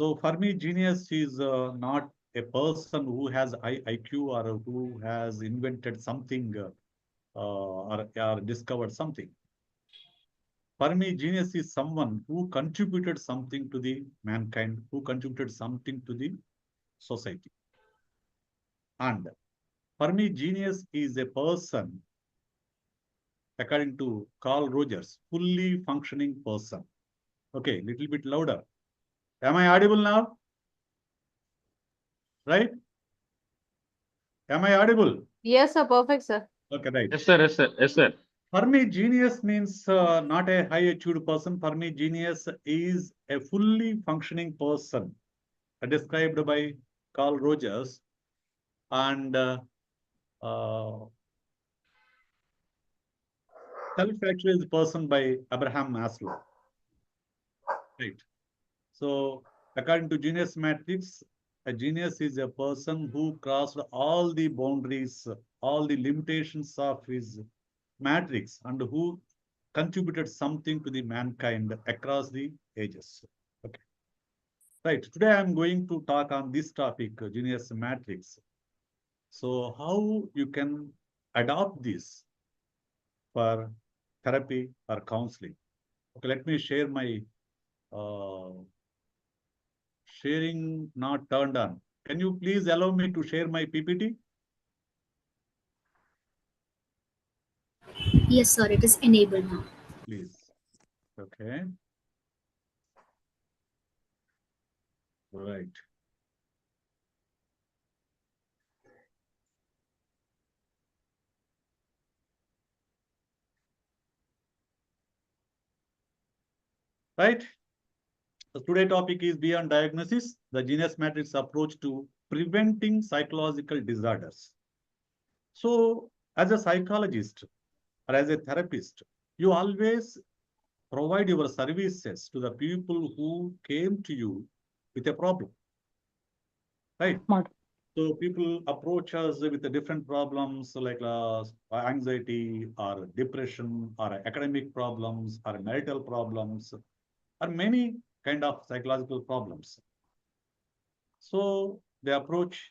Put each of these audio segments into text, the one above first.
So for me, genius is not a person who has IQ or who has invented something or discovered something. For me, genius is someone who contributed something to the mankind, who contributed something to the society. And for me, genius is a person, according to Carl Rogers, fully functioning person. Okay, little bit louder. Am I audible now? Right? Am I audible? Yes, sir. Perfect, sir. Okay, right. Yes, sir. Yes, sir. Yes, sir. For me, genius means not a high achieved person. For me, genius is a fully functioning person, described by Carl Rogers and uh, self-actualized person by Abraham Maslow. Right. So, according to Genius Matrix, a genius is a person who crossed all the boundaries, all the limitations of his matrix, and who contributed something to the mankind across the ages. Okay. Right. Today I'm going to talk on this topic, Genius Matrix. So, how you can adopt this for therapy or counseling? Okay, let me share my uh, sharing not turned on. Can you please allow me to share my PPT? Yes, sir, it is enabled now. Please. Okay. Right. Right. So today topic is beyond diagnosis, the Genius Matrix approach to preventing psychological disorders. So as a psychologist or as a therapist, you always provide your services to the people who came to you with a problem, right? So people approach us with the different problems like anxiety or depression or academic problems or marital problems or many kind of psychological problems. So they approach,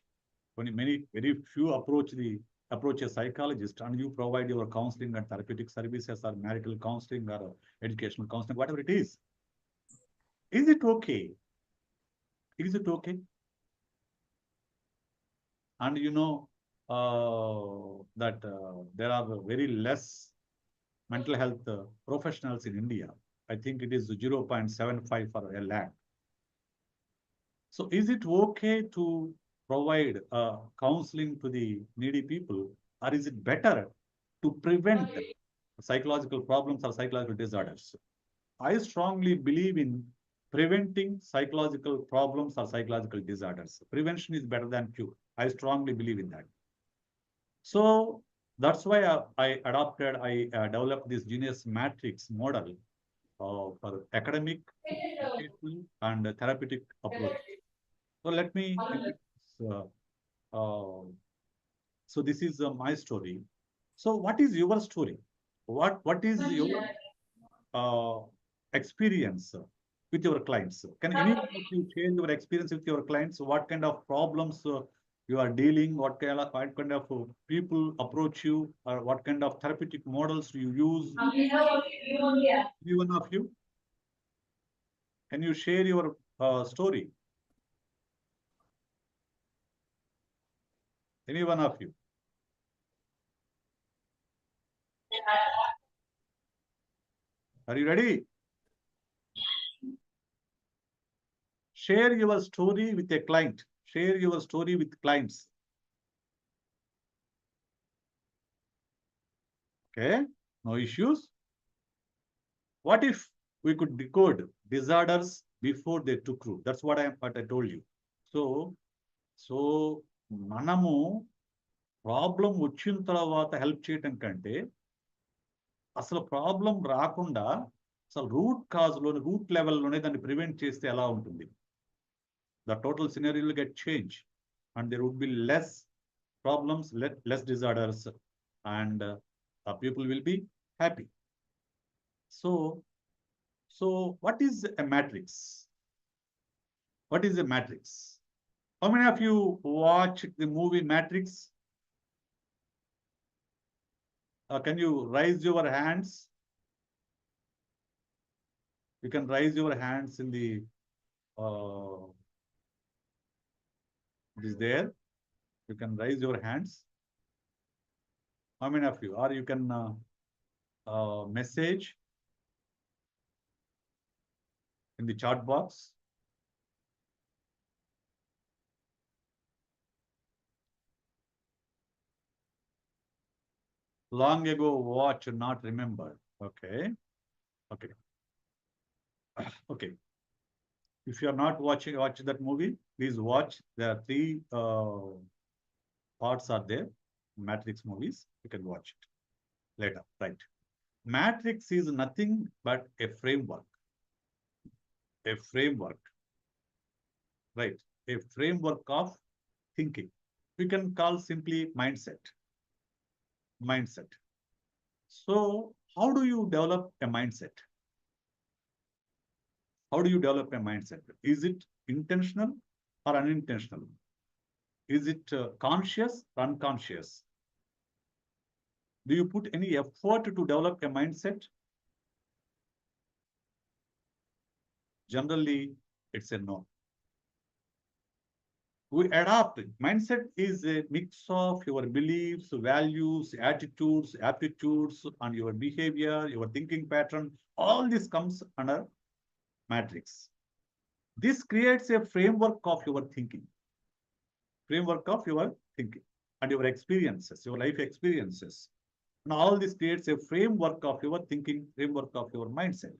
when many very few approach a psychologist, and you provide your counseling and therapeutic services or marital counseling or educational counseling, whatever it is. Is it okay? Is it okay? And you know that there are very less mental health professionals in India. I think it is 0.75 for a lakh. So is it okay to provide counseling to the needy people, or is it better to prevent psychological problems or psychological disorders? I strongly believe in preventing psychological problems or psychological disorders. Prevention is better than cure. I strongly believe in that. So that's why I developed this Genius Matrix model for academic, educational, and therapeutic approach. So let me introduce, so this is my story. So what is your story? What is your uh, experience with your clients? Can any of you share your experience with your clients? What kind of problems you are dealing? What kind of people approach you? Or what kind of therapeutic models do you use? Any one of you? Can you share your story? Any one of you? Are you ready? Share your story with a client. Share your story with clients. Okay, no issues. What if we could decode disorders before they took root? That's what I told you. So మనము problem వచ్చిన తర్వాత help చేయటం కంటే అసలు problem రాకుండా అసలు route లెవెల్లోనే దాన్ని prevent చేస్తే ఎలా ఉంటుంది? The total scenario will get changed, and there would be less problems, less disorders, and people will be happy. So what is a matrix? What is a matrix? How many of you watched the movie Matrix? Can you raise your hands? You can raise your hands in the it is there. You can raise your hands. How many of you? Or you can message in the chat box. Long ago, watch, not remember. Okay. Okay. Okay. If you are not watch that movie, please watch. There are 3 parts are there. Matrix movies. You can watch it later. Right. Matrix is nothing but a framework. A framework. Right. A framework of thinking. We can call simply mindset. Mindset. So, how do you develop a mindset? How do you develop a mindset? Is it intentional or unintentional? Is it conscious or unconscious? Do you put any effort to develop a mindset? Generally, it's a no. We adapt. Mindset is a mix of your beliefs, values, attitudes, aptitudes, and your behavior, your thinking pattern. All this comes under matrix. This creates a framework of your thinking. Framework of your thinking and your experiences, your life experiences. And all this creates a framework of your thinking, framework of your mindset.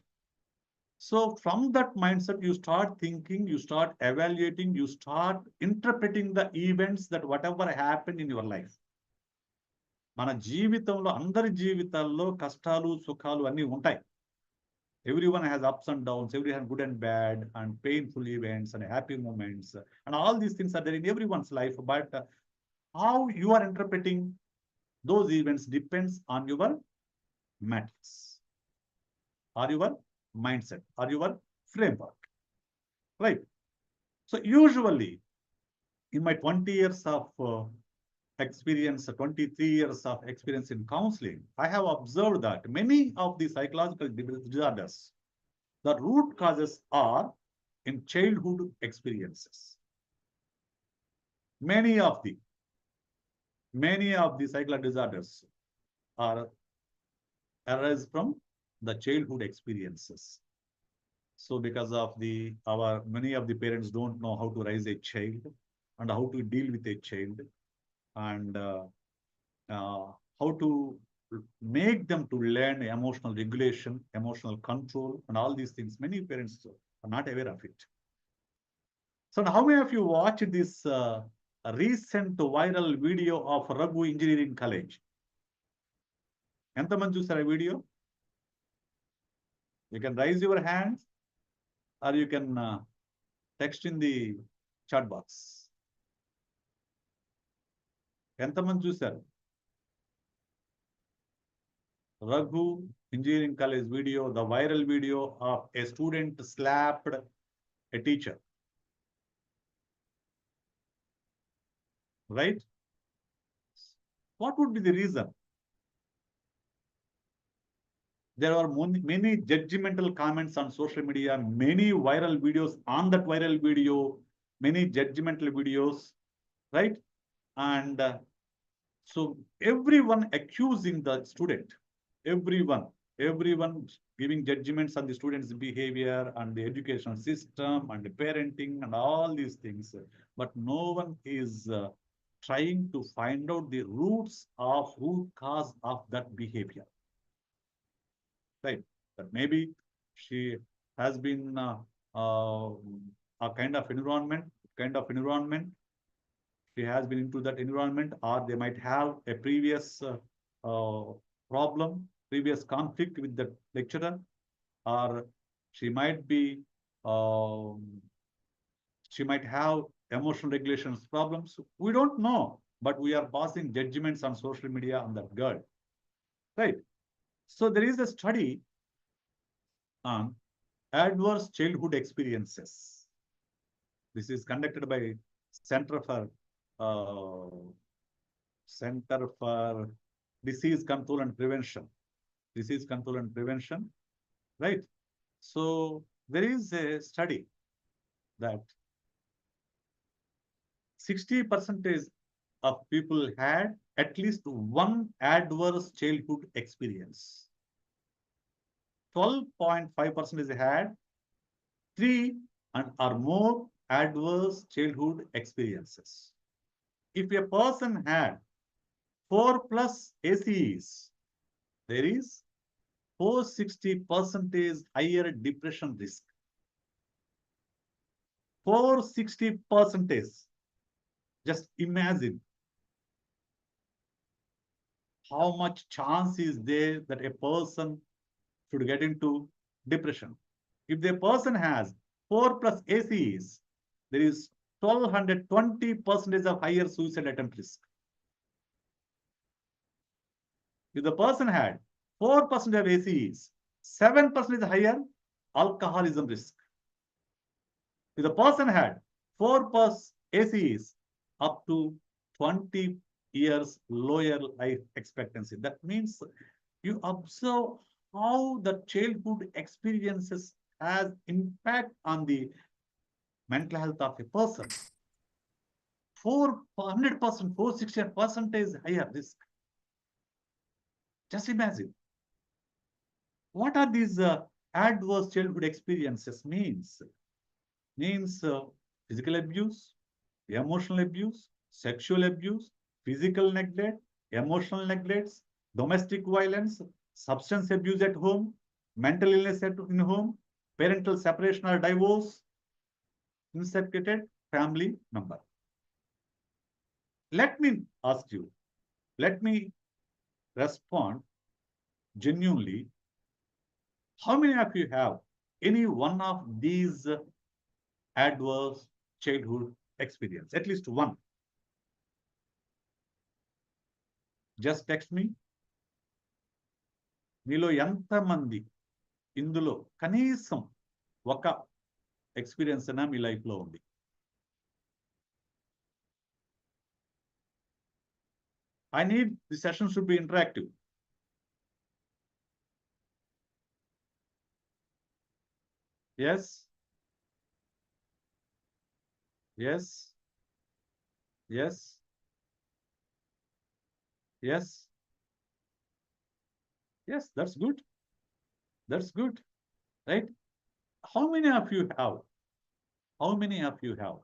So from that mindset, you start thinking, you start evaluating, you start interpreting the events that whatever happened in your life. మన జీవితంలో అందరి జీవితాల్లో కష్టాలు సుఖాలు అన్నీ ఉంటాయి. Everyone has ups and downs, everyone has good and bad and painful events and happy moments. And all these things are there in everyone's life. But how you are interpreting those events depends on your matrix, or your mindset, or your framework. Right? So usually, in my 20 years of experience, 23 years of experience in counseling, I have observed that many of the psychological disorders, the root causes are in childhood experiences. Many of the psychological disorders are arise from the childhood experiences. So because of many of the parents don't know how to raise a child and how to deal with a child and how to make them to learn emotional regulation, emotional control, and all these things. Many parents are not aware of it. So how many of you watched this recent viral video of Raghu Engineering College? ఎంతమంది చూసారు ఆ video? You can raise your hands or you can text in the chat box. ఎంతమంది చూసారు? Raghu Engineering College video, the viral video of a student slapped a teacher. Right? What would be the reason? There are many judgmental comments on social media, many viral videos on that viral video, many judgmental videos, right? And so everyone accusing the student, everyone giving judgments on the student's behavior and the educational system and the parenting and all these things. But no one is trying to find out the root cause of that behavior. Right? That maybe she has been a kind of environment. She has been into that environment, or they might have a previous problem, previous conflict with the lecturer, or she might be she might have emotional regulations problems. We don't know, but we are passing judgments on social media on that girl, right? So there is a study on adverse childhood experiences. This is conducted by Center for Disease Control and Prevention. Disease Control and Prevention, right? So there is a study that 60% of people had at least one adverse childhood experience. 12.5% had 3 and or more adverse childhood experiences. If a person had 4 plus ACEs, there is 460% higher depression risk. 460%. Just imagine how much chance is there that a person should get into depression. If the person has 4 plus ACEs, there is 1220% of higher suicide attempt risk. If the person had 4% of ACEs, 7% higher alcoholism risk. If the person had 4 plus ACEs, up to 20 years lower life expectancy. That means you observe how the childhood experiences has impact on the mental health of a person. 400%, 460% higher risk. Just imagine. What are these adverse childhood experiences means? Means physical abuse, emotional abuse, sexual abuse, physical neglect, emotional neglects, domestic violence, substance abuse at home, mental illness in home, parental separation or divorce, inseparated family member. Let me ask you, let me respond genuinely. How many of you have any one of these adverse childhood experience? At least one. Just text me. మీలో ఎంతమంది ఇందులో కనీసం ఒక experience అయినా మీ లైఫ్లో ఉంది? I need the session should be interactive. Yes. Yes. Yes. Yes. Yes, that's good. That's good. Right? How many of you have? How many of you have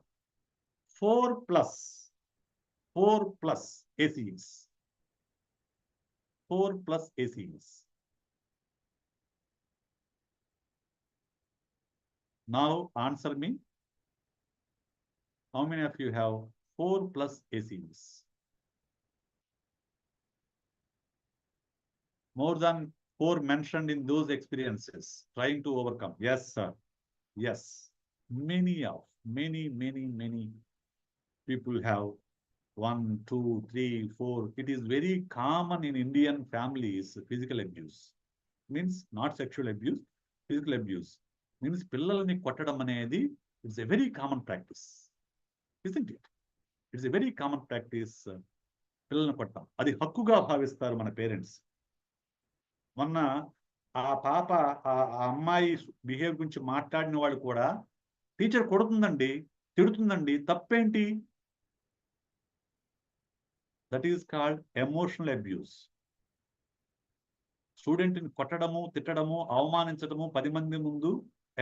4 plus ACEs? 4 plus ACEs. Now answer me. How many of you have 4 plus ACEs? More than 4 mentioned in those experiences, trying to overcome. Yes, sir. Yes. Many people have 1, 2, 3, 4. It is very common in Indian families, physical abuse. Means not sexual abuse, physical abuse. Means పిల్లల్ని కొట్టడం అనేది it's a very common practice. Isn't it? It's a very common practice. పిల్లల్ని కొట్టడం అది హక్కుగా భావిస్తారు మన parents. మొన్న ఆ పాప ఆ అమ్మాయి బిహేవియర్ గురించి మాట్లాడిన వాళ్ళు కూడా టీచర్ కొడుతుందండి, తిడుతుందండి, తప్పేంటి? That is called emotional abuse. స్టూడెంట్ని కొట్టడము, తిట్టడము, అవమానించడము 10 మంది ముందు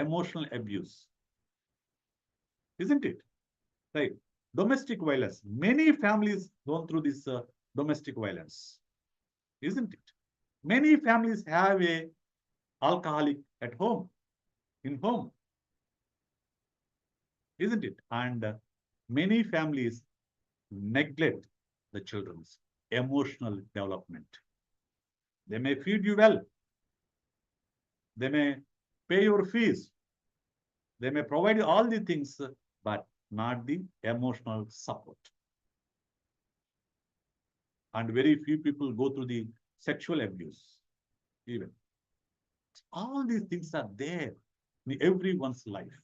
emotional abuse. Isn't it? Right. Domestic violence. Many families gone through this domestic violence. Isn't it? Many families have a alcoholic at home, in home. Isn't it? And many families neglect the children's emotional development. They may feed you well. They may pay your fees. They may provide you all the things, but not the emotional support. And very few people go through the sexual abuse even. All these things are there in everyone's life.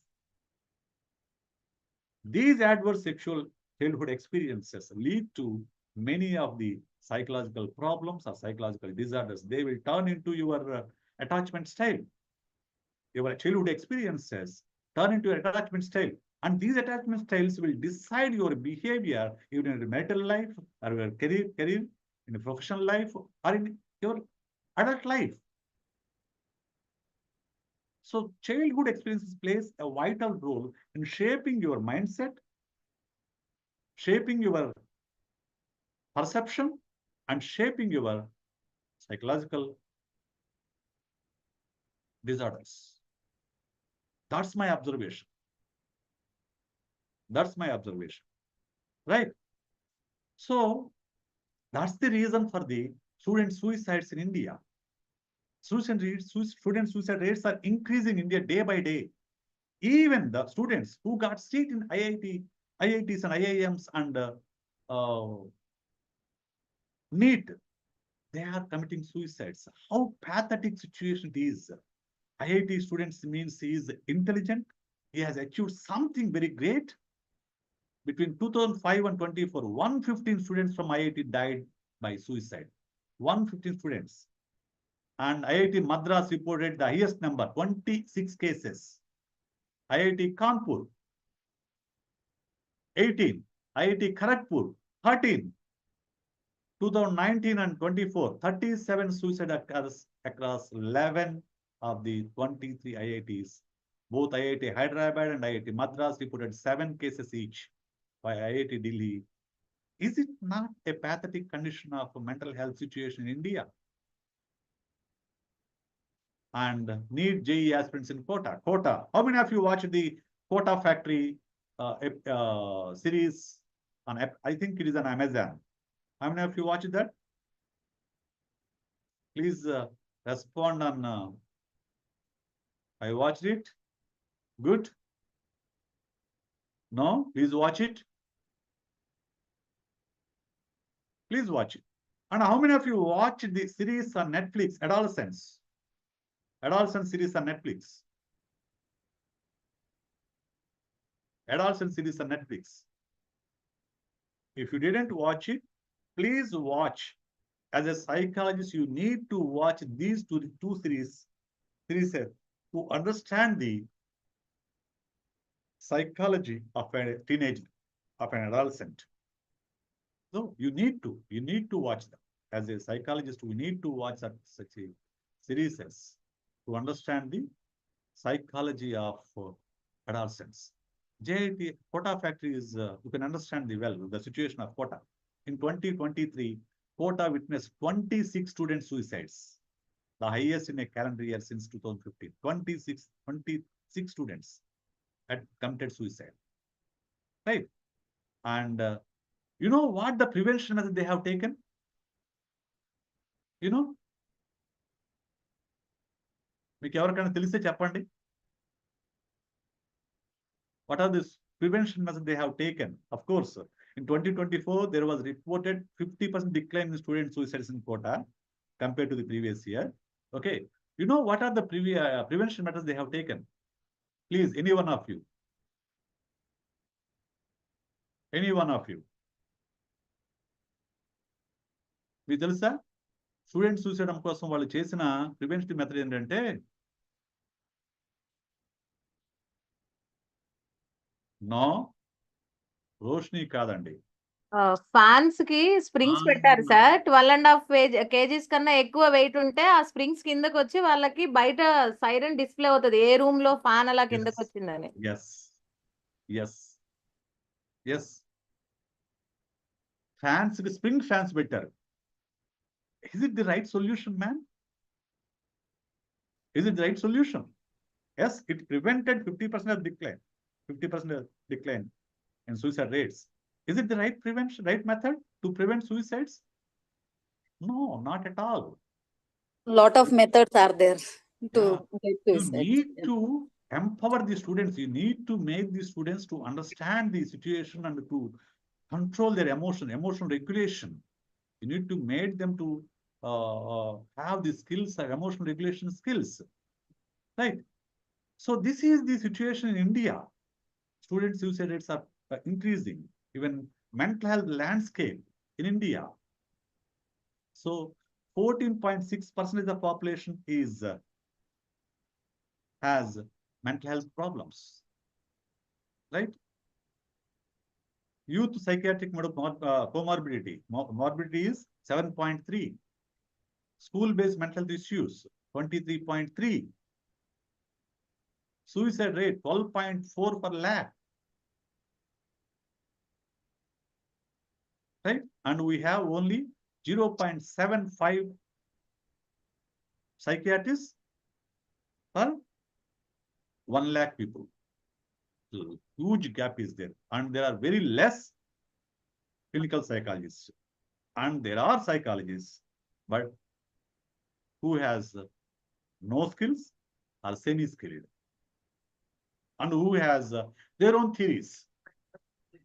These adverse sexual childhood experiences lead to many of the psychological problems or psychological disorders. They will turn into your attachment style. Your childhood experiences turn into your attachment style. And these attachment styles will decide your behavior even in your marital life or your career, in your professional life or in your adult life. So childhood experiences plays a vital role in shaping your mindset, shaping your perception, and shaping your psychological disorders. That's my observation. That's my observation. Right? So that's the reason for the student suicides in India. Student suicide rates are increasing in India day by day. Even the students who got seat in IITs and IIMs and NEET, they are committing suicides. How pathetic situation it is. IIT students means he is intelligent. He has achieved something very great. Between 2005 and 24, 115 students from IIT died by suicide. 115 students. And IIT Madras reported the highest number, 26 cases. IIT Kanpur, 18. IIT Kharagpur, 13. 2019 and 24, 37 suicide occurs across 11 of the 23 IITs. Both IIT Hyderabad and IIT Madras reported 7 cases each by IIT Delhi. Is it not a pathetic condition of mental health situation in India? And NEET JEE aspirants in Kota. Kota. How many of you watched the Kota Factory series on, I think it is on Amazon. How many of you watched that? Please respond on, I watched it. Good. No, please watch it. Please watch it. And how many of you watched the series on Netflix, Adolescence? Adolescence series on Netflix. Adolescence series on Netflix. If you didn't watch it, please watch. As a psychologist, you need to watch these two series to understand the psychology of a teenager, of an adolescent. So you need to watch them. As a psychologist, we need to watch such a series to understand the psychology of adolescents. JIT Kota Factory is, you can understand the situation of Kota. In 2023, Kota witnessed 26 student suicides, the highest in a calendar year since 2015. 26 students had committed suicide, right? And you know what the prevention measures they have taken? You know, మీకు ఎవరికైనా తెలిస్తే చెప్పండి. What are the prevention measures they have taken? Of course, in 2024, there was reported 50% decline in student suicides in Kota compared to the previous year. Okay, you know what are the prevention measures they have taken? Please, any one of you. Any one of you. మీకు తెలుసా student suicide కోసం వాళ్ళు చేసిన prevention method ఏంటంటే no Roshini కాదండి, fans కి springs పెట్టారు sir. 12.5 kgs కన్నా ఎక్కువ వెయిట్ ఉంటే ఆ స్ప్రింగ్స్ కిందకి వచ్చి వాళ్ళకి బయట సైరన్ డిస్ప్లే అవుతుంది ఏ రూమ్ లో ఫ్యాన్ అలా కిందకి వచ్చిందని. ఫ్యాన్స్ కి స్ప్రింగ్ ఫ్యాన్స్ పెట్టారు. Is it the right solution, man? Is it the right solution? Yes, it prevented 50% of decline, 50% of decline in suicide rates. Is it the right prevention, right method to prevent suicides? No, not at all. Lot of methods are there to get You suicide. need to empower the students. You need to make the students to understand the situation and to control their emotional regulation. You need to make them to have the skills, emotional regulation skills, right? So this is the situation in India. student suicide rates are increasing, even mental health landscape in India. So 14.6% of the population is has mental health problems, right? Youth psychiatric comorbidity morbidity is 7.3. School-based mental health issues 23.3. Suicide rate 12.4 per lakh. Right? And we have only 0.75 psychiatrists per 1 lakh people. So huge gap is there. And there are very less clinical psychologists. And there are psychologists, but who has no skills or semi-skilled. And who has their own theories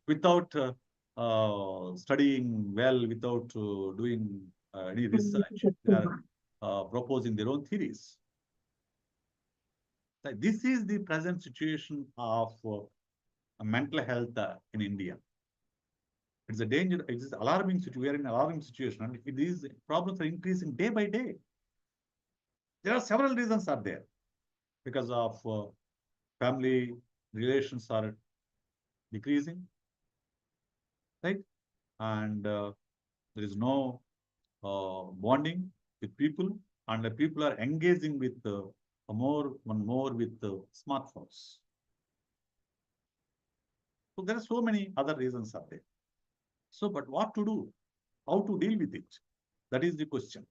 without studying well, without doing any research. They are proposing their own theories. This is the present situation of mental health in India. It's a danger. It's an alarming situation. We are in an alarming situation, and these problems are increasing day by day. There are several reasons are there because of family relations are decreasing, right? And there is no bonding with people, and the people are engaging with more with smartphones. So there are so many other reasons are there. So, but what to do? How to deal with it? That is the question.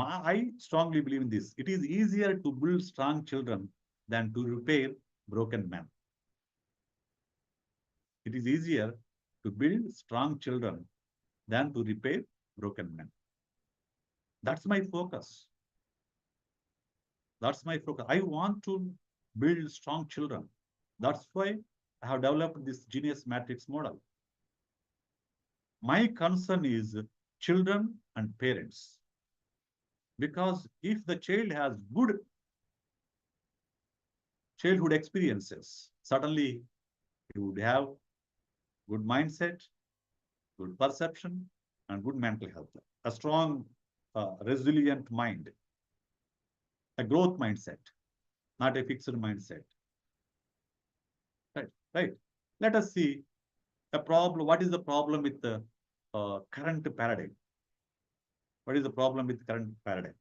I strongly believe in this. It is easier to build strong children than to repair broken men. It is easier to build strong children than to repair broken men. That's my focus. That's my focus. I want to build strong children. That's why I have developed this Genius Matrix model. My concern is children and parents. Because if the child has good childhood experiences, certainly he would have good mindset, good perception, and good mental health. A strong, resilient mind. A growth mindset, not a fixed mindset. Right. Let us see a problem. What is the problem with the current paradigm? What is the problem with current paradigm?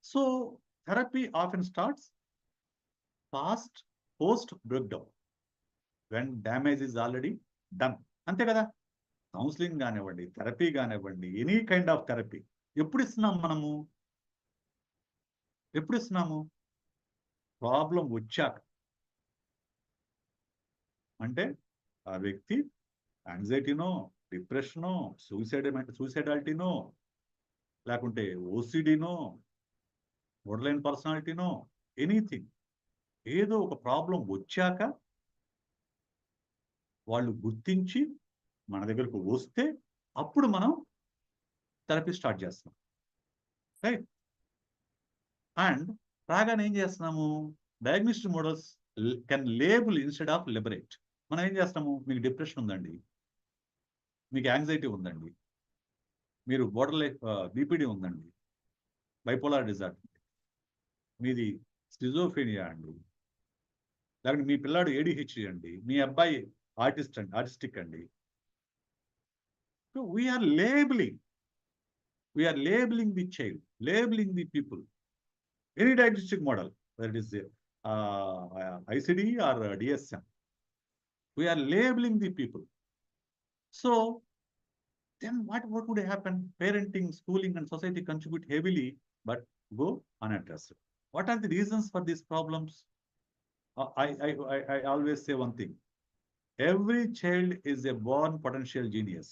So therapy often starts fast post breakdown when damage is already done. అంతే కదా, counselling కానివ్వండి, therapy కానివ్వండి, any kind of therapy ఎప్పుడు ఇస్తున్నాము problem వచ్చాక. అంటే ఆ వ్యక్తి యాంగ్జైటీనో, డిప్రెషనో, సూసైడాలిటీనో, లేకుంటే ఓసిడీనో, బోర్డర్లైన్ పర్సనాలిటీనో, ఎనీథింగ్, ఏదో ఒక ప్రాబ్లం వచ్చాక వాళ్ళు గుర్తించి మన దగ్గరకు వస్తే అప్పుడు మనం థెరపీ స్టార్ట్ చేస్తాం. రైట్. అండ్ రాగానే ఏం చేస్తున్నాము, diagnostic models can label instead of liberate. మనం ఏం చేస్తాము, మీకు డిప్రెషన్ ఉందండి, మీకు యాంగ్జైటీ ఉందండి, మీరు బీపీడీ ఉందండి, బైపోలార్ డిజార్డర్, మీది స్కిజోఫ్రెనియా అండి, లేకపోతే మీ పిల్లాడు ADHD అండి, మీ అబ్బాయి ఆర్టిస్టిక్ అండి. So we are labeling the child, labeling the people. Any diagnostic model, whether it is ICD or DSM, we are labeling the people. So then what would happen? Parenting, schooling, and society contribute heavily, but go unaddressed. What are the reasons for these problems? I always say one thing. Every child is a born potential genius.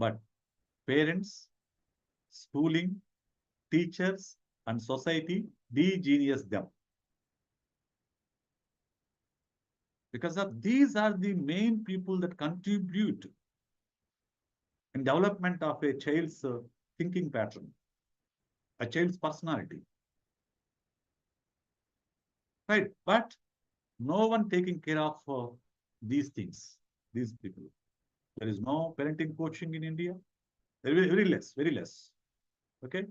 But parents, schooling, teachers, and society de-genius them. Because these are the main people that contribute in development of a child's thinking pattern, a child's personality. Right? But No one taking care of these things, these people. There is no parenting coaching in India. Very less, very less. Okay.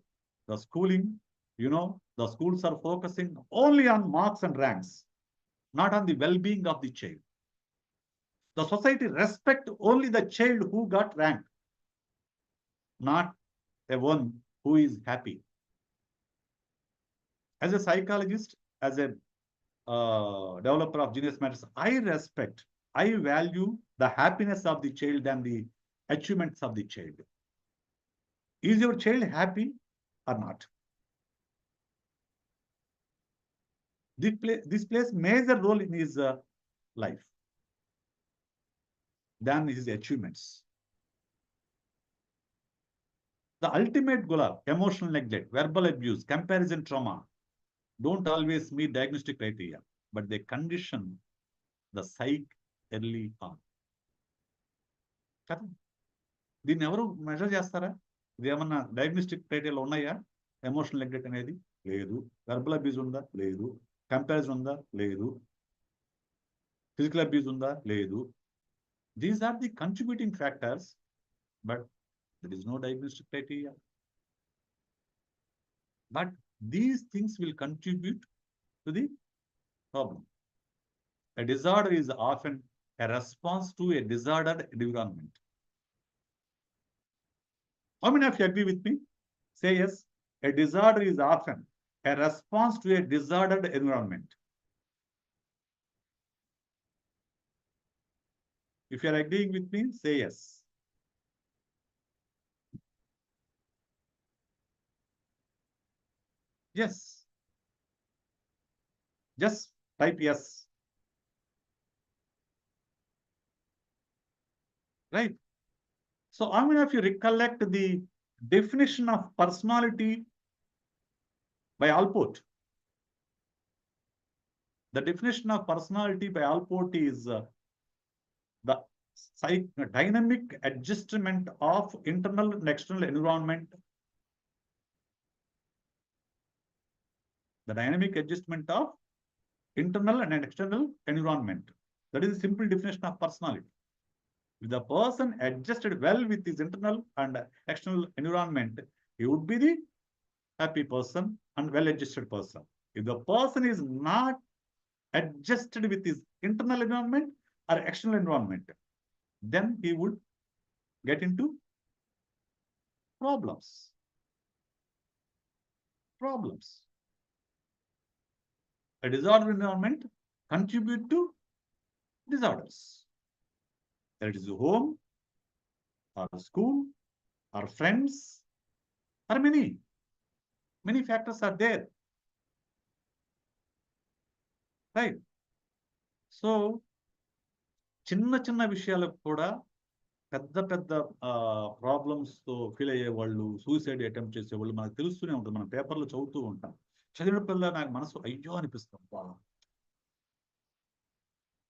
The schooling, the schools are focusing only on marks and ranks, not on the well-being of the child. The society respect only the child who got ranked, not the one who is happy. As a psychologist, as a developer of Genius Matters, I value the happiness of the child than the achievements of the child. Is your child happy or not? This plays major role in his life than his achievements. The ultimate goal of emotional neglect, verbal abuse, comparison trauma don't always meet diagnostic criteria, but they condition the psyche early on. కదా దీన్ని ఎవరు measure చేస్తారా? ఇది ఏమన్నా diagnostic క్రైటీరియాలో ఉన్నాయా? Emotional neglect అనేది లేదు. Verbal abuse ఉందా? లేదు. కంపారిజన్ ఉందా? లేదు. ఫిజికల్ అబ్యూజ్ ఉందా? లేదు. These are the contributing factors, but there is no diagnostic criteria. But these things will contribute to the problem. A disorder is often a response to a disordered environment. How many of you agree with me? Say yes. A disorder is often a response to a disordered environment. If you are agreeing with me, say yes. Yes. Just type yes. Right? So how many of you recollect the definition of personality by Allport? The definition of personality by Allport is the dynamic adjustment of internal and external environment. The dynamic adjustment of internal and external environment. That is the simple definition of personality. If the person adjusted well with his internal and external environment, he would be the happy person and well-adjusted person. If the person is not adjusted with his internal environment or external environment, then he would get into problems. A disordered environment contribute to disorders. That is home, or school, or friends, or many factors are there. Right? So, చిన్న విషయాలకు కూడా పెద్ద problems తో feel అయ్యే వాళ్ళు, suicide attempt చేసే వాళ్ళు మనకు తెలుస్తూనే ఉంటుంది. మనం పేపర్లో చదువుతూ ఉంటాం. చదివినప్పుడల్లా నాకు మనసు అయ్యో అనిపిస్తుంది.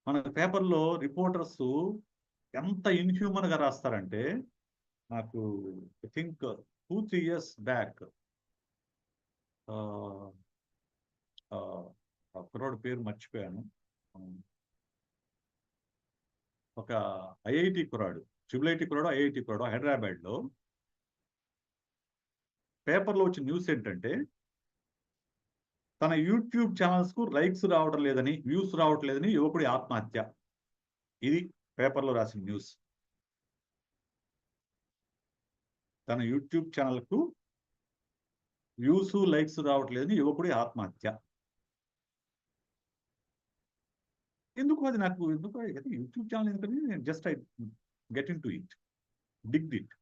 మన పేపర్లో రిపోర్టర్స్ ఎంత ఇన్హ్యూమన్ గా రాస్తారంటే, నాకు ఐ థింక్ 2-3 years బ్యాక్ కుర్రాడు పేరు మర్చిపోయాను. ఒక ఐఐటి కుర్రాడు, ట్రిపుల్ కుర్రాడు, ఐఐటి కుర్రాడు హైదరాబాద్ లో పేపర్లో వచ్చిన న్యూస్ ఏంటంటే, తన యూట్యూబ్ ఛానల్స్ కు లైక్స్ రావడం లేదని, వ్యూస్ రావట్లేదని యువకుడి ఆత్మహత్య. ఇది పేపర్లో రాసిన న్యూస్. తన యూట్యూబ్ ఛానల్ కు వ్యూస్ లైక్స్ రావట్లేదని యువకుడి ఆత్మహత్య. ఎందుకు అది నాకు యూట్యూబ్ ఛానల్ ఎందుకని just I get into it, digged it.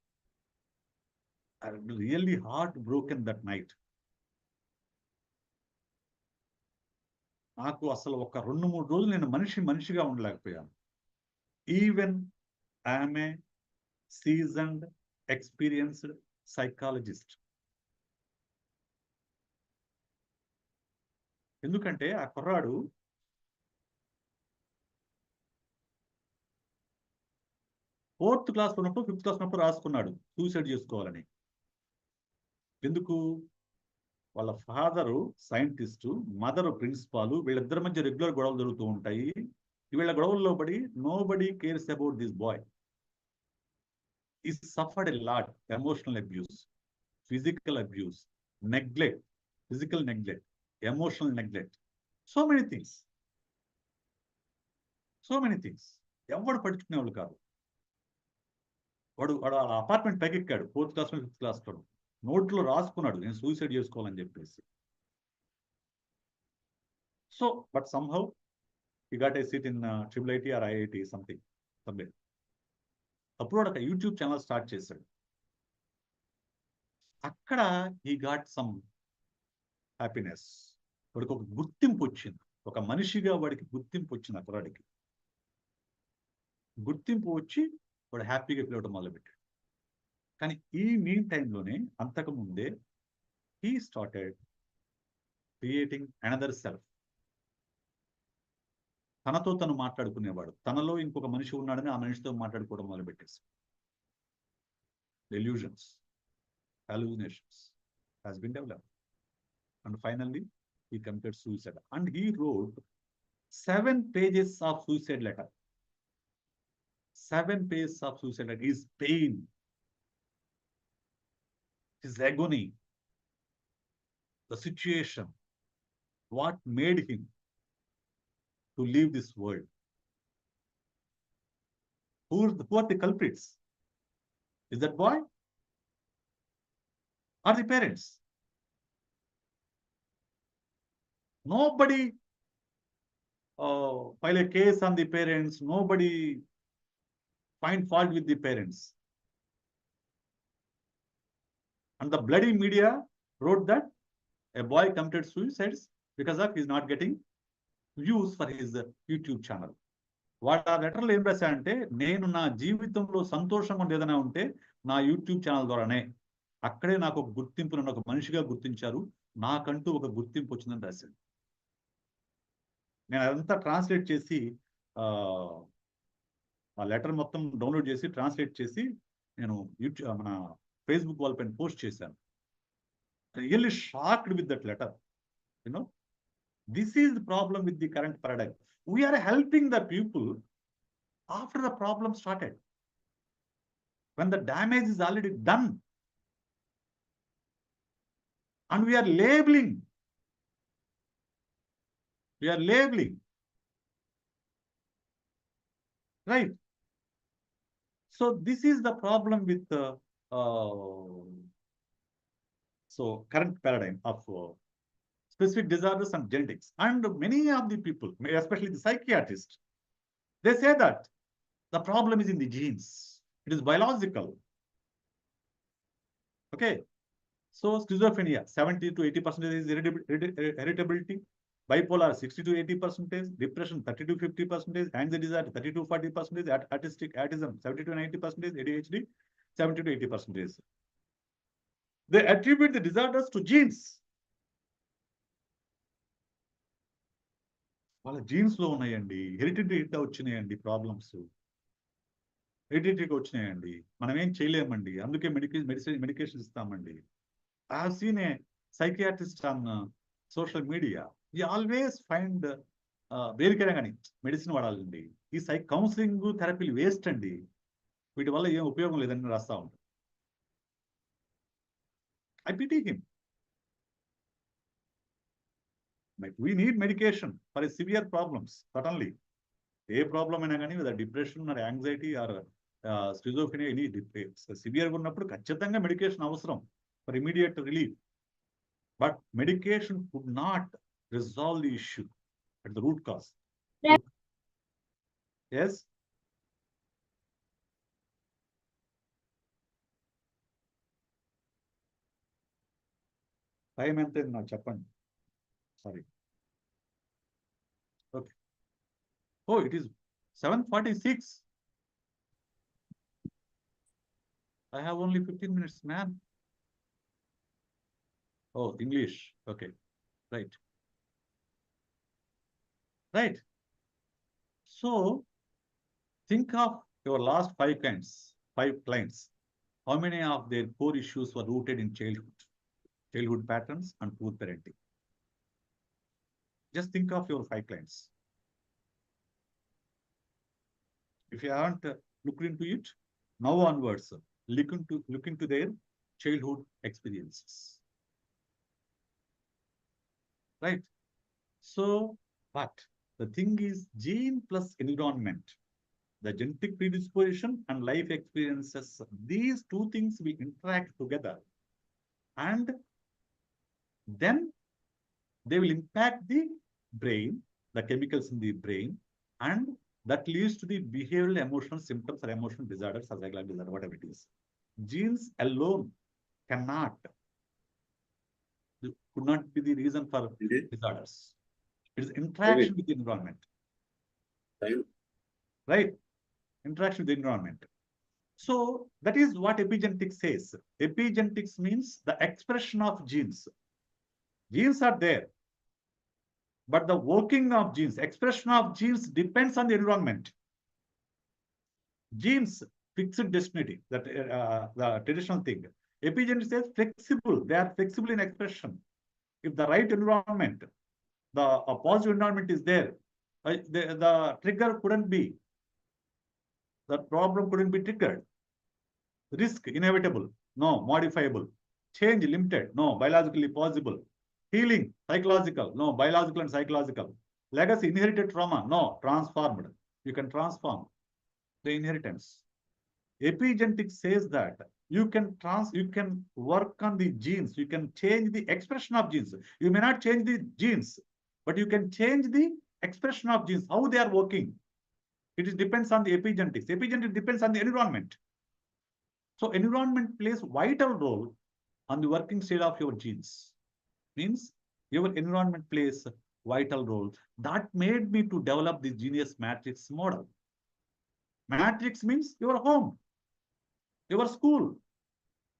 I really heart broken that night. నాకు అసలు ఒక 2-3 రోజులు నేను మనిషిగా ఉండలేకపోయాను. Even I'm a seasoned experienced psychologist. ఎందుకంటే ఆ కుర్రాడు ఫోర్త్ క్లాస్ ఉన్నప్పుడు, 5th క్లాస్ ఉన్నప్పుడు రాసుకున్నాడు సూసైడ్ చేసుకోవాలని. ఎందుకు? వాళ్ళ ఫాదరు సైంటిస్టు, మదరు ప్రిన్సిపాల్, వీళ్ళిద్దరి మధ్య రెగ్యులర్ గొడవలు జరుగుతూ ఉంటాయి. వీళ్ళ గొడవల్లో పడి nobody cares about this boy. He suffered a lot, emotional abuse, physical abuse, neglect, physical neglect, emotional neglect, so many things. ఎవడు పట్టించుకునేవాళ్ళు కాదు. వాడు అపార్ట్మెంట్ పైకి ఎక్కాడు, 4th క్లాస్ 5th క్లాస్ లో నోట్లో రాసుకున్నాడు నేను సూసైడ్ చేసుకోవాలని చెప్పేసి. So but somehow he got a seat in IIIT or IIT something somewhere. అప్పుడు వాడు ఒక యూట్యూబ్ ఛానల్ స్టార్ట్ చేశాడు. అక్కడ he got some happiness. వాడికి ఒక గుర్తింపు వచ్చింది, ఒక మనిషిగా వాడికి గుర్తింపు వచ్చింది. ఆ కుర్రాడికి గుర్తింపు వచ్చి వాడు హ్యాపీగా ఫీల్ అవడం మొదలుపెట్టాడు. కానీ ఈ మీన్ టైంలోనే అంతకుముందే he started creating another self. తనతో తను మాట్లాడుకునేవాడు, తనలో ఇంకొక మనిషి ఉన్నాడని ఆ మనిషితో మాట్లాడుకోవడం మొదలుపెట్టేసి. Delusions, hallucinations has been developed, and finally he committed suicide, and he wrote 7 pages of suicide letter. 7 pages of suicide letter. His pain, his agony, the situation, what made him to leave this world. Who are the culprits? Is that boy or the parents? Nobody file a case on the parents. Nobody find fault with the parents. And the bloody media wrote that a boy committed suicide because of he's not getting views for his YouTube channel. వాడు ఆ లెటర్లో ఏం రాశాడంటే, నేను నా జీవితంలో సంతోషంగా ఉండేదైనా ఉంటే నా యూట్యూబ్ ఛానల్ ద్వారానే. అక్కడే నాకు ఒక గుర్తింపు, నన్ను ఒక మనిషిగా గుర్తించారు, నాకంటూ ఒక గుర్తింపు వచ్చిందని రాశాడు. నేను అదంతా ట్రాన్స్లేట్ చేసి ఆ లెటర్ మొత్తం డౌన్లోడ్ చేసి ట్రాన్స్లేట్ చేసి నేను యూట్యూబ్ మన ఫేస్బుక్ వాల్ పైన పోస్ట్ చేశాను. Really shocked with that letter. You know, this is the problem with the current paradigm. We are helping the people after the problem started, when the damage is already done, and we are labeling. Right? So this is the problem with the current paradigm of specific disorders and genetics. And many of the people, especially the psychiatrists, they say that the problem is in the genes. It is biological. Okay. So schizophrenia, 70 to 80% is heritability. Bipolar, 60 to 80%. Depression, 30 to 50%. Anxiety disorder, 30 to 40%. Autism, 70 to 90%. ADHD, 70 to 80%. They attribute the disorders to genes. వాళ్ళ jeans లో ఉన్నాయండి, హెరిడిటరీగా వచ్చినాయండి problems, హెరిడిటరీగా వచ్చినాయండి. మనం ఏం చేయలేమండి, అందుకే medication ఇస్తామండి. I have seen a psychiatrist on social media. ఈ ఆల్వేస్ ఫైండ్ వేరికైనా కానీ మెడిసిన్ వాడాలండి, ఈ కౌన్సిలింగ్ థెరపీలు వేస్ట్ అండి, వీటి వల్ల ఏం ఉపయోగం లేదని రాస్తా ఉంటాం. I pity him. Like we need medication for a severe problems, certainly. A problem అయినా కానీ, whether depression or anxiety or schizophrenia, any severe ఉన్నప్పుడు ఖచ్చితంగా మెడికేషన్ అవసరం for immediate relief. But medication could not resolve the issue at the root cause. Yes? Time ఎంత నాకు చెప్పండి. Sorry. Okay. Oh, it is 7:46. I have only 15 minutes, man. Oh, English. Okay. Right. Right. So, think of your last 5 clients. How many of their core issues were rooted in childhood? childhood patterns, and poor parenting. Just think of your 5 clients. If you haven't looked into it, now onwards, look into their childhood experiences. Right? So, but the thing is, gene plus environment, the genetic predisposition and life experiences, these two things will interact together. And then they will impact the brain, the chemicals in the brain, and that leads to the behavioral emotional symptoms or emotional disorders or psychological disorder, whatever it is. Genes alone could not be the reason for disorders. It is interaction with the environment. Right? Interaction with the environment. So that is what epigenetics says. Epigenetics means the expression of genes. Genes are there, but the working of genes, expression of genes depends on the environment. Genes, fixed destiny, that the traditional thing. Epigenetics says flexible. They are flexible in expression. If the right environment, a positive environment is there, the trigger couldn't be, the problem couldn't be triggered. Risk, inevitable. No, modifiable. Change, limited. No, biologically possible. Healing, psychological. No, biological and psychological. Legacy, inherited trauma. No, transformed. You can transform the inheritance. Epigenetics says that you can work on the genes. You can change the expression of genes. You may not change the genes, but you can change the expression of genes, how they are working. It depends on the epigenetics. Epigenetics depends on the environment. So environment plays vital role on the working state of your genes. Means your environment plays a vital role. That made me to develop the Genius Matrix model. Matrix means your home, your school,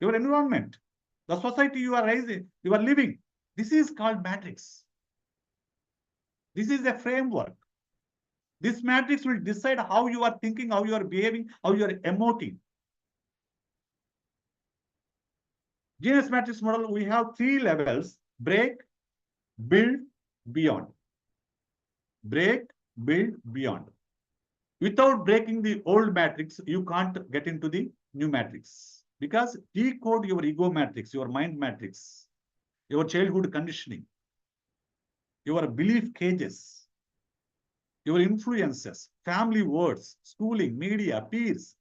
your environment, the society you are raising, you are living. This is called matrix. This is a framework. This matrix will decide how you are thinking, how you are behaving, how you are emoting. Genius Matrix model, we have 3 levels: break, build, beyond. Break, build, beyond. Without breaking the old matrix, you can't get into the new matrix. Because decode your ego matrix, your mind matrix, your childhood conditioning, your belief cages, your influences, family words, schooling, media, peers.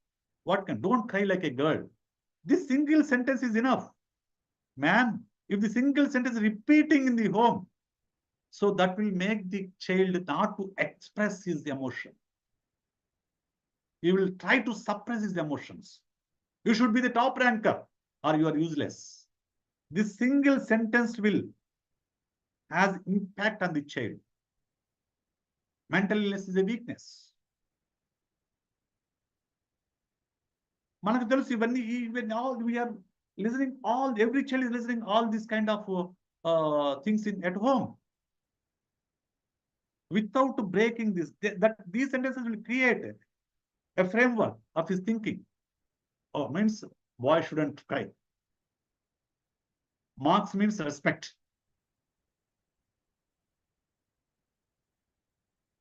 Don't cry like a girl. This single sentence is enough. Man, if the single sentence is repeating in the home, so that will make the child not to express his emotion. He will try to suppress his emotions. You should be the top ranker or you are useless. This single sentence will has impact on the child. Mental illness is a weakness. Manaki telusu even all we are listening, every child is listening all these kind of things at home. Without breaking this, these sentences will create a framework of his thinking. Oh, means boy shouldn't cry. Marks means respect.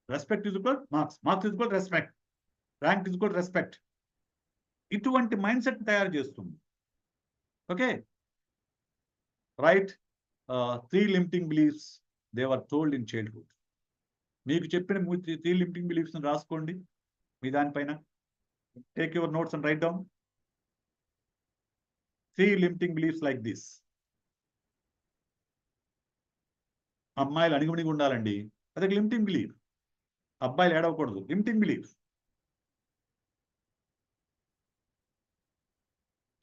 Respect is equal marks. Marks is equal respect. Rank is equal respect. ఇటువంటి mind set తయారు చేస్తుంది. Okay right 3 limiting beliefs they were told in childhood. మీకు చెప్పిన 3 limiting beliefs రాసుకోండి మీ దానిపైన. Take your notes and write down 3 limiting beliefs like this. అమ్మాయిలు అణిగిమణిగి ఉండాలండి, అదొక లిమిటింగ్ బిలీఫ్. అబ్బాయిలు ఏడవకూడదు, limiting belief.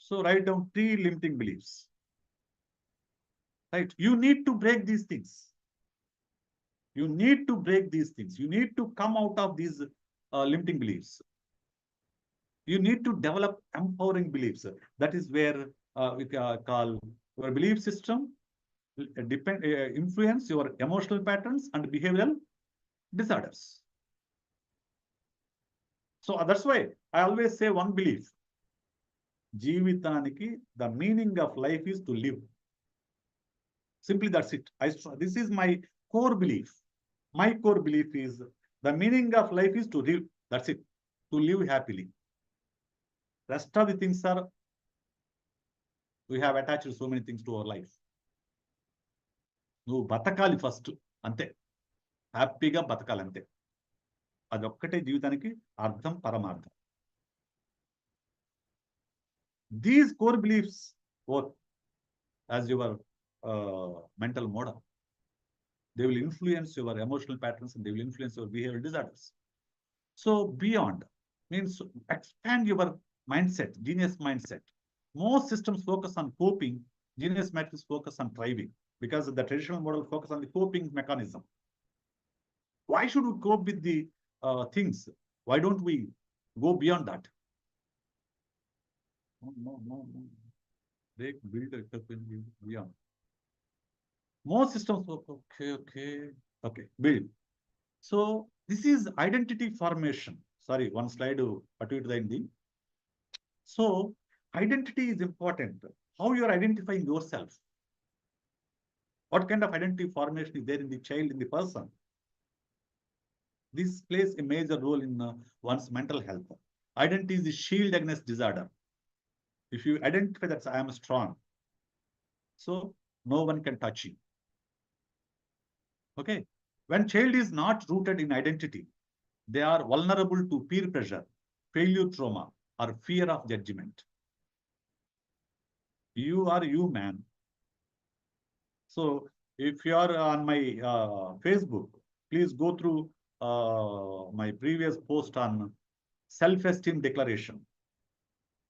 So write down 3 limiting beliefs. Right? You need to break these things. You need to break these things. You need to come out of these limiting beliefs. You need to develop empowering beliefs. That is where we call your belief system influence your emotional patterns and behavioral disorders. So that's why I always say one belief. జీవితానికి the meaning of life is to live. Simply that's it. This is my core belief. My core belief is the meaning of life is to live. That's it. To live happily. Rest of the things are, we have attached so many things to our life. నువ్వు బతకాలి first, అంతే. హ్యాపీగా బతకాలి అంతే. అదొక్కటే జీవితానికి అర్థం, పరమార్థం. These core beliefs work as your mental model. They will influence your emotional patterns and they will influence your behavioral disorders. So beyond means expand your mindset, genius mindset. Most systems focus on coping, genius matrix focus on thriving, because the traditional model focus on the coping mechanism. Why should we cope with the things? Why don't we go beyond that? No. They build beyond. Most systems, okay, build. So this is identity formation. Sorry, one slide, particularly. So identity is important. How you are identifying yourself. What kind of identity formation is there in the child, in the person? This plays a major role in one's mental health. Identity is the shield against disorder. If you identify that I am strong, so no one can touch you. Okay. When child is not rooted in identity, they are vulnerable to peer pressure, failure trauma, or fear of judgment. You are you, man. So if you are on my Facebook, please go through my previous post on self-esteem declaration.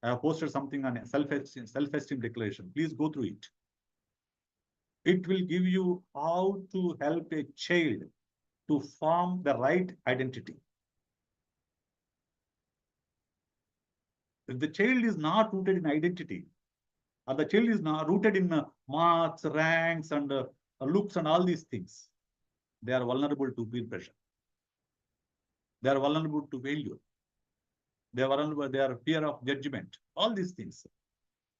I have posted something on self-esteem declaration. Please go through it. It will give you how to help a child to form the right identity. If the child is not rooted in identity, or the child is not rooted in marks, ranks, and looks and all these things, they are vulnerable to peer pressure. They are vulnerable to failure. They are vulnerable, they are fear of judgment, all these things.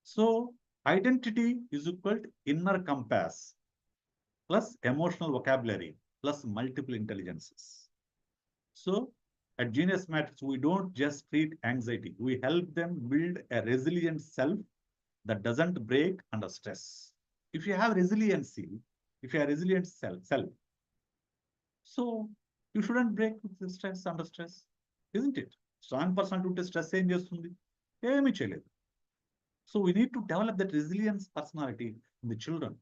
So identity is equal to inner compass plus emotional vocabulary plus multiple intelligences. So at Genius Matrix, we don't just treat anxiety. We help them build a resilient self that doesn't break under stress. If you have resiliency, if you have resilient self, so you shouldn't break with the stress, under stress, isn't it? Strong person to stress ఏం చేస్తుంది? ఏమీ చేయలేదు. So we need to develop that resilience personality in the children.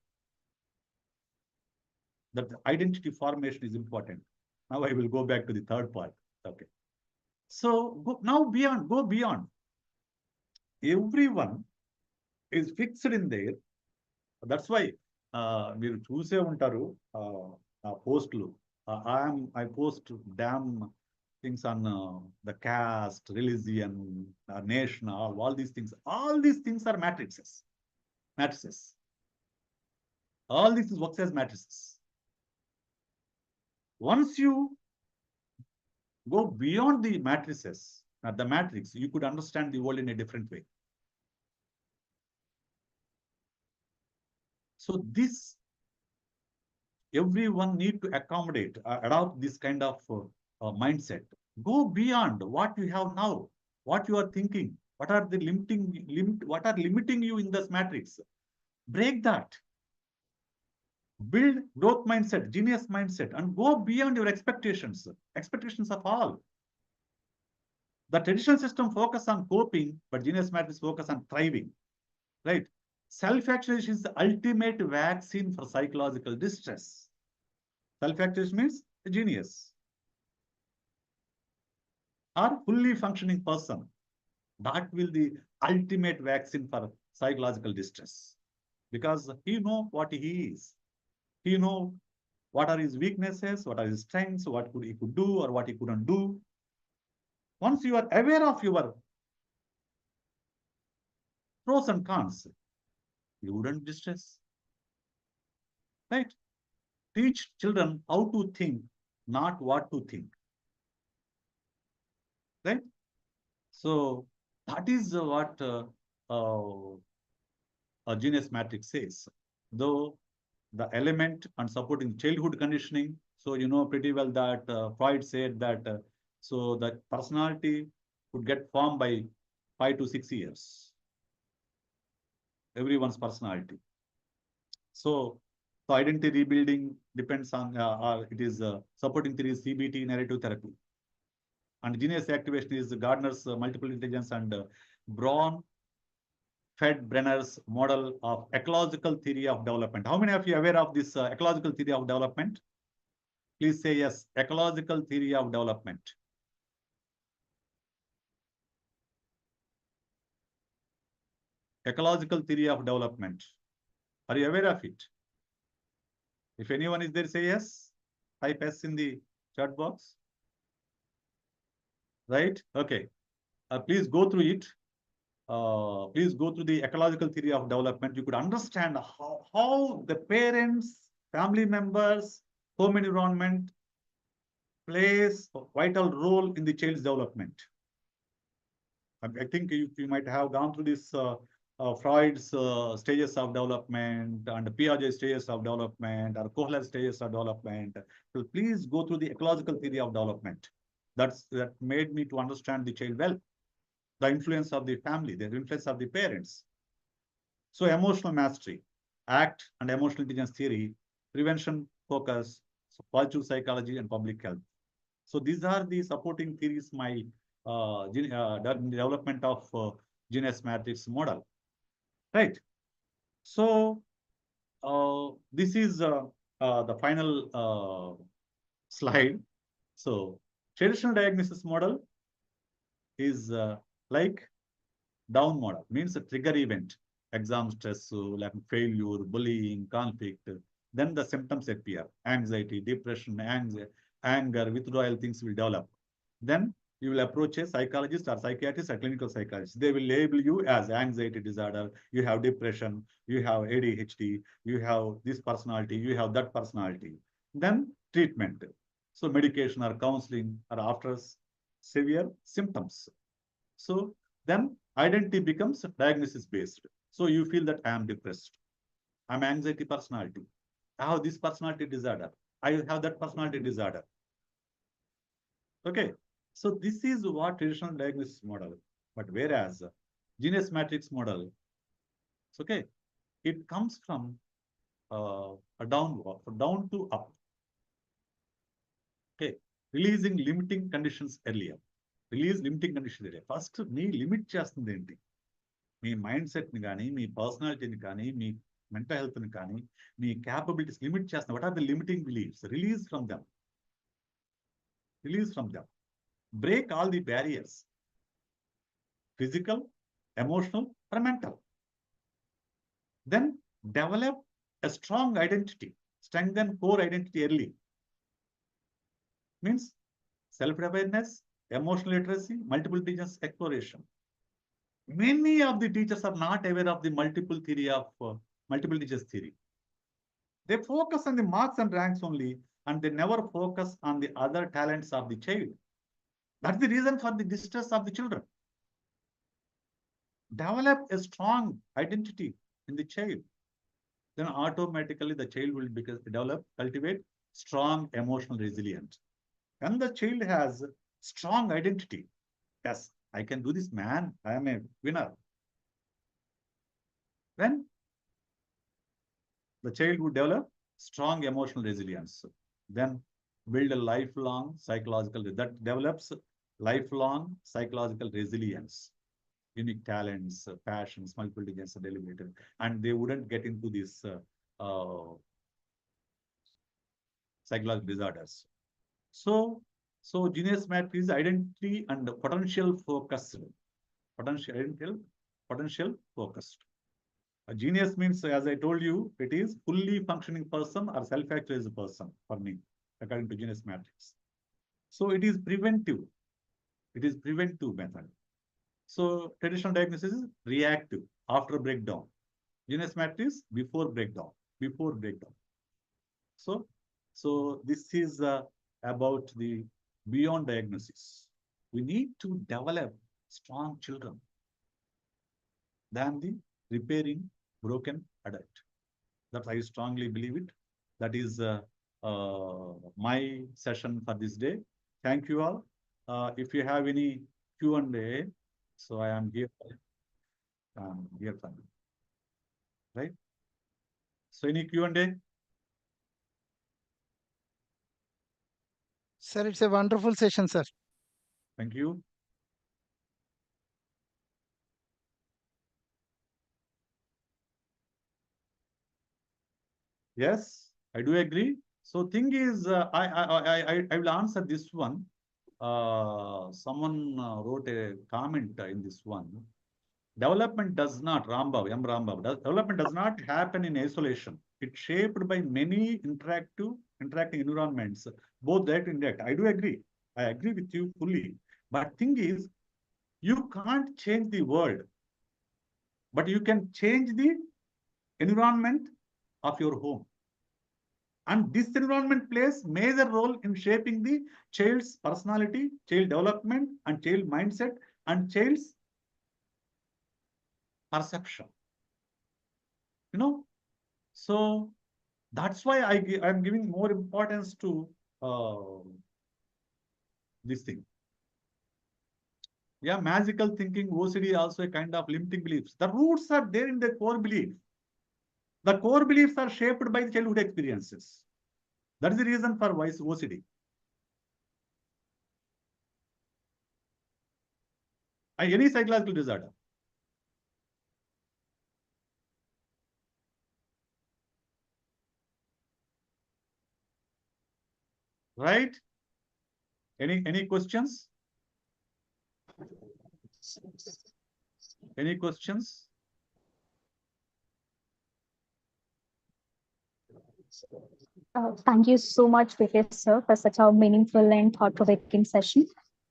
That the identity formation is important. Now I will go back to the third part. Okay. So go beyond. Everyone is fixed in there. That's why మీరు చూసే ఉంటారు పోస్టులు. I post damn things on the caste, religion, nation, all these things. All these things are matrices. All this works as matrices. Once you go beyond the matrices, the matrix, you could understand the world in a different way. So this, everyone need to accommodate, adopt this kind of mindset. Go beyond what you have now, what you are thinking, what are limiting you in this matrix. Break that. Build growth mindset, genius mindset, and go beyond your expectations of all. The traditional system focus on coping, but genius matrix focus on thriving, right? Self-actualization is the ultimate vaccine for psychological distress. Self-actualization means a genius or fully functioning person. That will be the ultimate vaccine for psychological distress, because he know what he is. He know what are his weaknesses, what are his strengths, what he could do or what he couldn't do. Once you are aware of your pros and cons, you wouldn't distress, right? Teach children how to think, not what to think, right? So that is what a genius matrix says. Though the element and supporting childhood conditioning. So you know pretty well that Freud said that so the personality would get formed by 5 to 6 years. Everyone's personality. So identity rebuilding depends on, it is supporting theory is CBT, narrative therapy. And genius activation is Gardner's multiple intelligence and Braun Fed-Brenner's model of ecological theory of development. How many of you are aware of this ecological theory of development? Please say yes, ecological theory of development. Ecological theory of development. Are you aware of it? If anyone is there, say yes. Type S in the chat box. Right? Okay. Please go through it. Please go through the ecological theory of development. You could understand how the parents, family members, home environment plays a vital role in the child's development. I think you might have gone through this Freud's stages of development and Piaget's stages of development or Kohler's stages of development. So please go through the ecological theory of development. That made me to understand the child well. The influence of the family, the influence of the parents. So emotional mastery, ACT and emotional intelligence theory, prevention focus, so positive psychology and public health. So these are the supporting theories, my development of genius matrix model, right? So this is the final slide. So traditional diagnosis model is like down model, means a trigger event, exam stress, like failure, bullying, conflict. Then the symptoms appear, anxiety, depression, anger, withdrawal, things will develop. Then you will approach a psychologist or psychiatrist or clinical psychologist. They will label you as anxiety disorder, you have depression, you have ADHD, you have this personality, you have that personality. Then treatment. So medication or counseling or after severe symptoms. So then identity becomes diagnosis based. So you feel that I am depressed. I'm anxiety personality. I have this personality disorder. I have that personality disorder. Okay. So this is what traditional diagnosis model. But whereas genius matrix model, okay, it comes from a down to up. Okay. Releasing limiting conditions earlier. Release limiting conditions earlier. First, me limit చేస్తుంది ఏంటి? మీ mind set ని కానీ, మీ పర్సనాలిటీని కానీ, మీ mental health ని కానీ, మీ capabilities limit చేస్తున్నా. What are the limiting beliefs? Release from them. Release from them. Break all the barriers. Physical, emotional, or mental. Then develop a strong identity. Strengthen core identity early. Means self-awareness, emotional literacy, multiple intelligence exploration. Many of the teachers are not aware of the multiple intelligence theory. They focus on the marks and ranks only, and they never focus on the other talents of the child. That's the reason for the distress of the children. Develop a strong identity in the child. Then automatically the child will cultivate strong emotional resilience. When the child has strong identity, yes, I can do this, man, I am a winner. Then the child would develop strong emotional resilience. Then build a lifelong psychological, that develops lifelong psychological resilience, unique talents, passions, multiple intelligence, deliberated, and they wouldn't get into these psychological disorders. So genius matrix is identity and potential focused. Potential focused. A genius means, as I told you, it is fully functioning person or self-actualized person for me, according to genius matrix. So it is preventive. It is preventive method. So traditional diagnosis is reactive, after breakdown. Genius matrix, before breakdown. So this is about the beyond diagnosis. We need to develop strong children than the repairing broken adult. That I strongly believe it. That is my session for this day. Thank you all. If you have any Q&A, so I am here. Here for you. Right? So any Q&A? Sir, it's a wonderful session, sir. Thank you. Yes, I do agree. So thing is, I will answer this one. Someone wrote a comment in this one. Development does not, Rambab, development does not happen in isolation. It's shaped by many interacting environments, both direct and indirect. I do agree. I agree with you fully. But thing is, you can't change the world, but you can change the environment of your home. And this environment plays major role in shaping the child's personality, child development, and child mindset, and child's perception. You know, so that's why I'm giving more importance to this thing. Yeah, magical thinking, OCD also a kind of limiting beliefs. The roots are there in the core belief. The core beliefs are shaped by the childhood experiences. That is the reason for OCD. Any psychological disorder. Right? Any questions? Any questions? Thank you so much, Vikesh sir, for such a meaningful and thought-provoking session.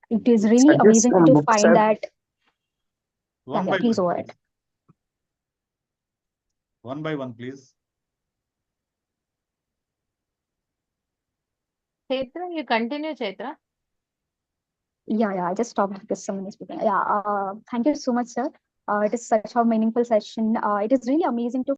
It is really Suggest amazing some to books, find sir. that. One Yeah, by please one. go ahead. One by one, please. Chaitra, you continue, Chaitra. Yeah, I just stopped because someone is speaking. Yeah, thank you so much, sir. It is such a meaningful session. It is really amazing to